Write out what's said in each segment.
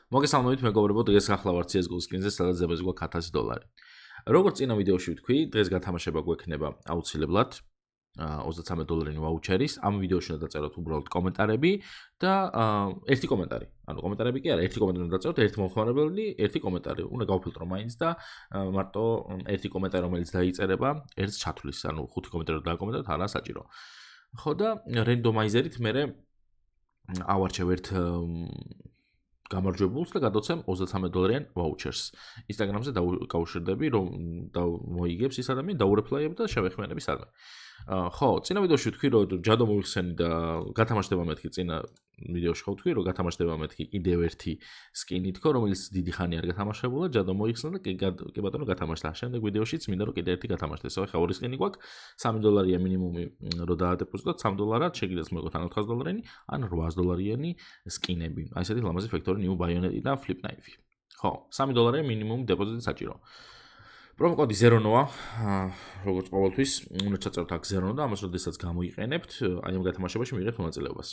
მოგესალმებით მეგობრებო, დღეს გახლავართ CS:GO სკინზე, სადაც ზებაზე გვაქვს $1000. როგორც წინა ვიდეოში ვთქვი, დღეს გათამაშება გვექნება აუცილებლად $33 ვაუჩერის. ამ ვიდეოში უნდა დაწეროთ უბრალოდ კომენტარები და ერთი კომენტარი. ანუ კომენტარები კი არა, ერთი კომენტარი უნდა დაწეროთ, ერთი მომხმარებელი, ერთი კომენტარი. უნდა გავფილტრო მაინც და მარტო ერთი კომენტარი რომელიც დაიწერება, ერთს ჩათვლის. ანუ 5 კომენტარი დააკომენტაროთ, არა საჭირო. ხო და რენდომაიზერით მე ავარჩევ ერთ გამარჯვებულს და გადავცემ $33 ვაუჩერს. Instagram-ზე დავკავშირდები, რომ მოიგებს ის ადამიანი, დაურეპლაიებ და შევეხმიანები სადმე. ხო, წინა ვიდეოში ვთქვი, რომ ჯადო მოიხსენი და გათამაშდება მეთქი წინა ვიდეოში ხო ვთქვი, რომ გათამაშდება მეთქი კიდევ ერთი სკინი თქო, რომელიც დიდი ხანი არ გათამაშებულა, ჯადო მოიხსნა და კი ბატონო გათამაშდა. შემდეგ ვიდეოშიც მინდა რომ კიდევ ერთი გათამაშდეს. ახლა ორი სკინი გვაქვს, $3 მინიმუმი რომ დაადეპოზიტოთ, $3 შეგიძლიათ მოგოთ ან $4 ან $8 სკინები. აი ესეთი ლამაზი ფექტორი ნიუ ბაიონეტი და ფლიპ ნაიფი. ხო, $3 მინიმუმ დეპოზიტი საჭირო. პრომოკოდი ზერონოა, როგორც ყოველთვის, უნდა ჩაწეროთ აქ ზერონო და ამას როდესაც გამოიყენებთ, აი ამ გათამაშებაში მიიღებთ მონაწილეობას.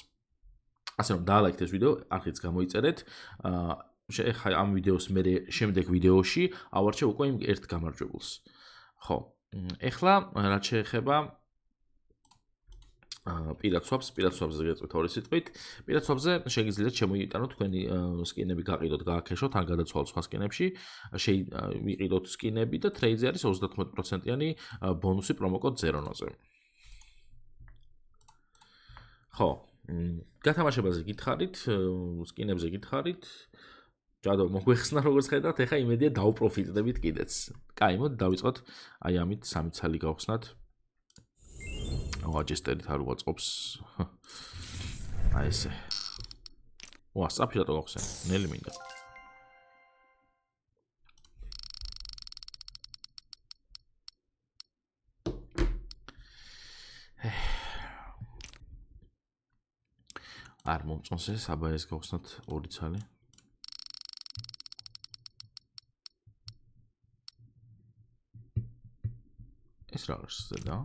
ასე რომ დაალაიქეთ ეს ვიდეო, არხიც გამოიწერეთ. ეხლა ამ ვიდეოს მე შემდეგ ვიდეოში ავარჩევ უკვე იმ ერთ გამარჯვებულს. ხო, ეხლა რაც შეეხება პირადსვაპს გეწევთ ორი სიტყვით. პირადსვაპზე შეგიძლიათ შემოიტანოთ თქვენი სკინები გაყიდოთ, გააქეშოთ, ან გადაცვალოთ სხვა სკინებში. ვიყიდოთ სკინები და ტრეიდზე არის 30%-იანი ბონუსი პრომოკოდ ზერონოზე. ხო, გათამაშებაზე გითხარით, სკინებზე გითხარით. ჯადო მოგვეხსნა როგორც ხედავთ, ეხა იმედია დავპროფიტდებით კიდეც. კაი, მოდი დავიწყოთ აი ამით 3 ცალი გავხსნათ. აჯესტერით არ უაწყობს. აი ესე. ვა, სწრაფი რატო გავხსენ? ნელი მინდა. არ მომწონს ეს, აბა ეს გავხსნათ ორი ცალი. ეს რა არის ზედა?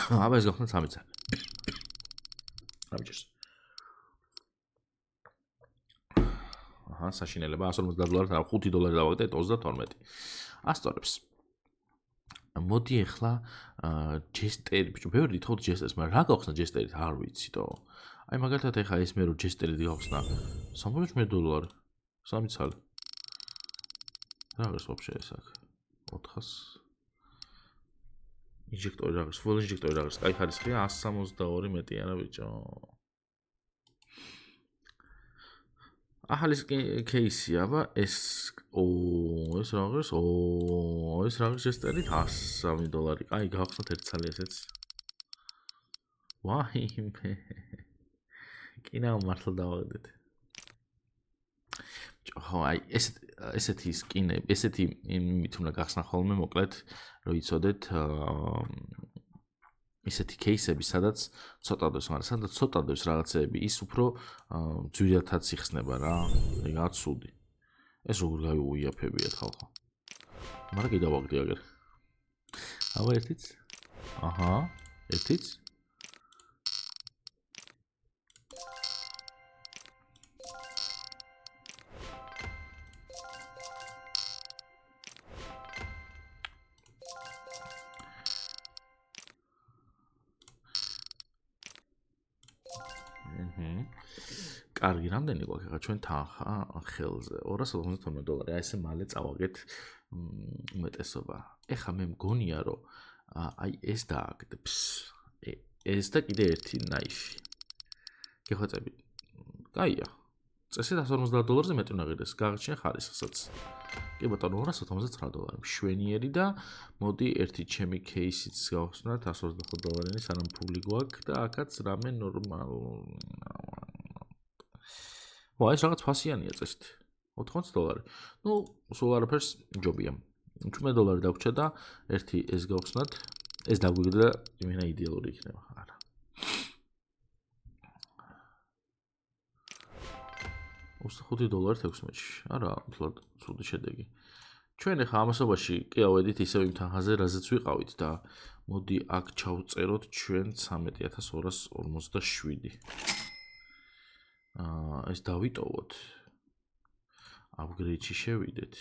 აბა ეს გავხსნათ 3 ცალი. ამჯერს. აჰა, საშინელება $150, არა $5 დავაგდეთ 32. ასწორებს. მოდი ახლა ჯესტერი, ბიჭო, ბევრი თქოთ ჯესტერს, მაგრამ რა გავხსნა ჯესტერით არ ვიცითო. აი მაგალითად ახლა ეს მე რო ჯესტერით გავხსნა $300, 3 ცალი. რა არის ვაფშე ეს აქ? 400 ინჟექტორი რა არის? full ინჟექტორი რა არის? კაი ხარისხია 162 მეტი არა ბიჭო. ახალი кейსია, აბა ეს ეს რა არის? ეს რა არის ჯესტერით $103. კაი გავხსნათ ერთ ცალი ესეც. ვაიმე. კინა მართლა დავაგდეთ. ხო, აი ესეთი სკინები, ესეთი იმით უნდა გახსნა ხოლმე, მოკლედ, რომ იცოდეთ ესეთი кейსები, სადაც ცოტა დოს, მაგრამ სადაც ცოტა დოს რაღაცეები, ის უფრო ძვირადაც იხსნება რა, ეგაა ცუდი. ეს როგორ გავიუიაფებიათ ხალხო. მაგრამ კიდევ ვაგდი აგერ. აბა ერთიც? აჰა, ერთიც? კარგი, რამდენი გვაქვს ახლა ჩვენ თანხა ხელზე? $252. აი ესე მალე წავაგეთ უმეტესობა. ეხლა მე მგონია რომ აი ეს დააგდებს. ეს და კიდე ერთი ნაიფი. გეხვეწები. კაია. წესით $150-ზე მეტი უნდა ღირდეს. გააჩნია ხარისხსაც. კი ბატონო, $299. მშვენიერი და მოდი ერთი ჩემი кейსიც გავხსნათ $125-იანი, სანამ ფული გვაქვს და აქაც რამე ნორმალ. ვა, ეს რაღაც ფასიანია წესით. $80. ნუ, სულ არაფერს ჯობია. $10 დაგვრჩა და ერთი ეს გავხსნათ. ეს დაგვიგდა და იმენა იდეალური იქნება. არა. $25 16-ში. არა, თლად ცუდი შედეგი. ჩვენ ახლა ამასობაში კი ავედით ისევ იმ თანხაზე, რაზეც ვიყავით და მოდი აქ ჩავწეროთ ჩვენ 13247. ეს დავიტოვოთ. Upgrade-ში შევიდეთ.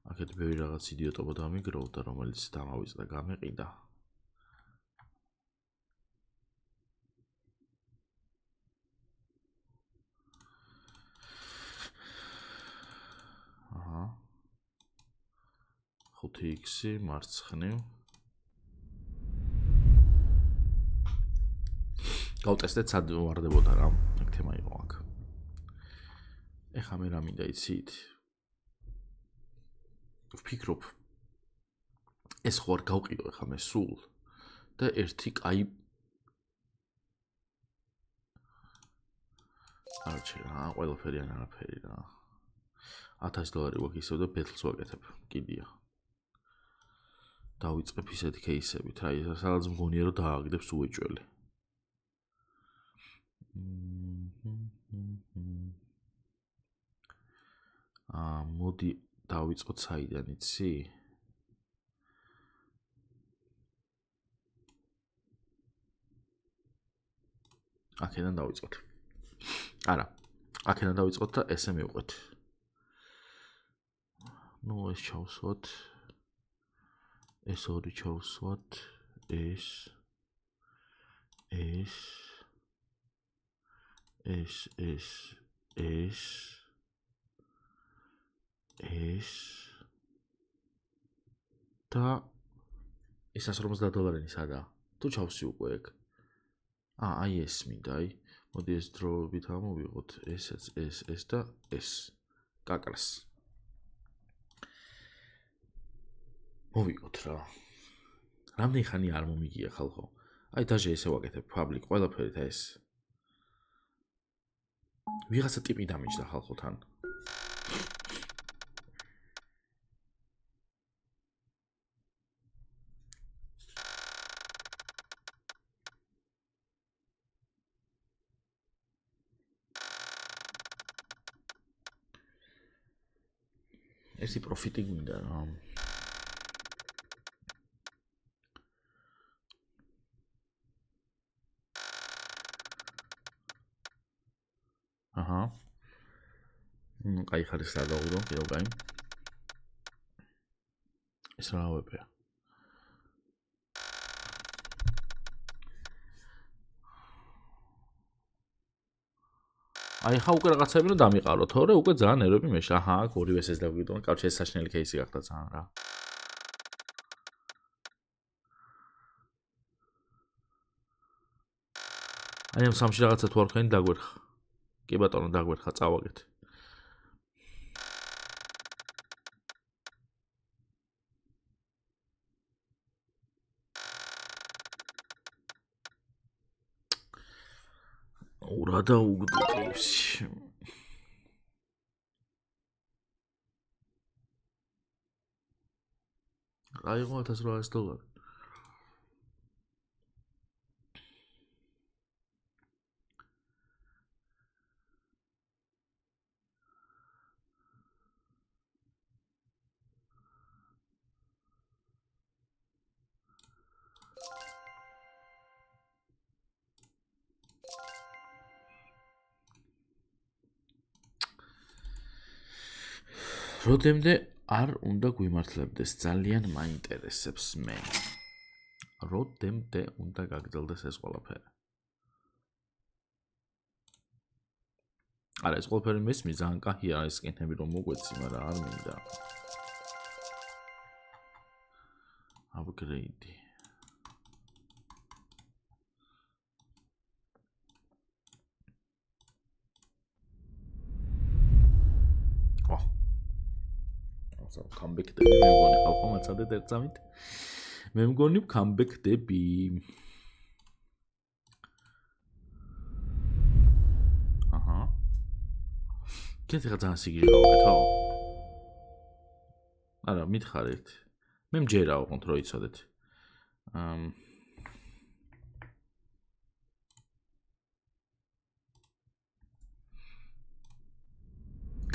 აქეთ ბევრი რაღაც იდიოტობა დამიგროვდა, რომელიც დამავიწყდა, გამეყიდა. აჰა. 5x მარცხნივ. გავტესტეთ სად ვარდებოდა რა. აქ თემა იყო აქ. ეხა მე რა მინდა იცით? ვფიქრობ ეს ხო არ გავყიდო ეხა მე სულ და ერთი კაი არჩე რა ყველაფერი ან არაფერი რა $1000 ვაკ ისევ და ბეთლს ვაკეთებ კიდია დავიწყებ ისეთი кейსებით რა სადაც მგონია რომ დააგდებს უეჭველი მოდი დავიწყოთ საიდან იცი? აქედან დავიწყოთ. არა, აქედან დავიწყოთ და ესე მივყვეთ. ნუ ეს ჩავსვათ. ეს ორი ჩავსვათ. ეს და ეს $150 სადა? თუ ჩავსი უკვე ეგ. აი ეს მინდა, აი. მოდი ეს დროებით ამოვიღოთ, ეს და ეს. კაკრას. მოვიღოთ რა. რამდენი ხანი არ მომიგია ხალხო? აი დაჟე ესე ვაკეთებ public ყველაფერი და ეს. ვიღაცა ტიპი დამიჯდა ხალხო თან. ერთი პროფიტი გვინდა რა. აჰა. კაი ხარეს რა დავურო, კიდევ კაი. ეს რა ვებია? აი ხა უკვე რაღაცები რომ დამიყარო, თორე უკვე ძალიან ნერვები მეშ. აჰა, აქ ორივე ეს დავგვიდო. კავშირი ეს საშინელი кейსი გახდა ძალიან რა. აი ამ სამში რაღაცა თუ არ ხენი დაგვერხა. კი ბატონო დაგვერხა, წავაგეთ. ურა და უგდო кейსი. აიღო $1800. როდემდე არ უნდა გვიმართლებდეს ძალიან მაინტერესებს მე. როდემდე უნდა გაგრძელდეს ეს ყველაფერი. არა ეს ყველაფერი მესმის ძალიან კაია ეს სკინები რომ მოგვეცი, მაგრამ არ მინდა. Upgrade. comeback დები მე მგონი ხალხო მაცადეთ ერთ წამით მე მგონი comeback დები აჰა კეთე რა ძალიან სიგიჟე გავაკეთო არა მითხარით მე მჯერაო ხონთ რო იცოდეთ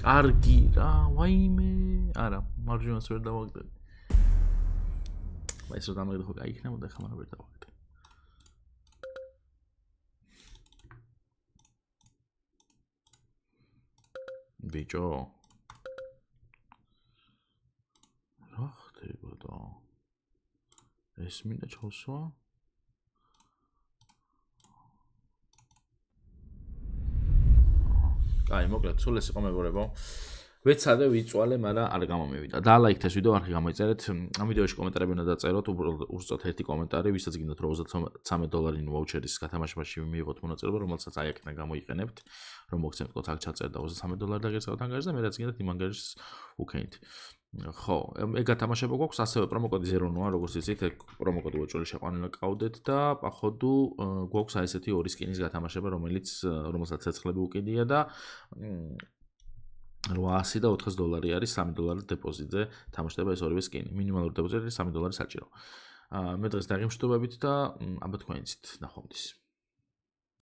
კარგი რა ვაიმე არა მარჯვენას ვერ დავაგდებ ეს რომ დამაგდე ხო გაიქნებოდა ხა მაგრამ ვერ დავაგდებ ბიჭო. რა ხდებოდა? ეს მინდა ჩავსვა. აი, მოკლედ, სულ ეს იყო მეგობრებო. ვეცადე ვიწვალე, მაგრამ არ გამომივიდა. დაალაიქეთ ეს ვიდეო, არხი გამოიწერეთ. ამ ვიდეოში კომენტარები უნდა დაწეროთ, უბრალოდ ერთი კომენტარი, ვისაც გინდათ რომ $33 ვაუჩერის გათამაშებაში მიიღოთ მონაწილეობა, რომელსაც აი აქედან გამოიყენებთ, რომ მოგცემთ კოდს აქ ჩაწერთ და $33 დაგეწევთ ანგარიშს და მე რაც გინდათ იმ ანგარიშს უქენით. ხო, ეგ გათამაშება გვაქვს, ასევე პრომოკოდი 0-ნოა, როგორც იცით, ეგ პრომოკოდი უეჭველი შეყვაնել ყავდეთ და походу გვაქვს აი ესეთი ორი სკინის გათამაშება, რომელსაც ცეცხლები უკიდია და $800 და $400 არის $3 დეპოზიტზე თამაშდება ეს ორივე სკინი. მინიმალური დეპოზიტი $3 საჭირო. მე დღეს დაგემშვიდობებით და აბა თქვენიცით ნახვამდის.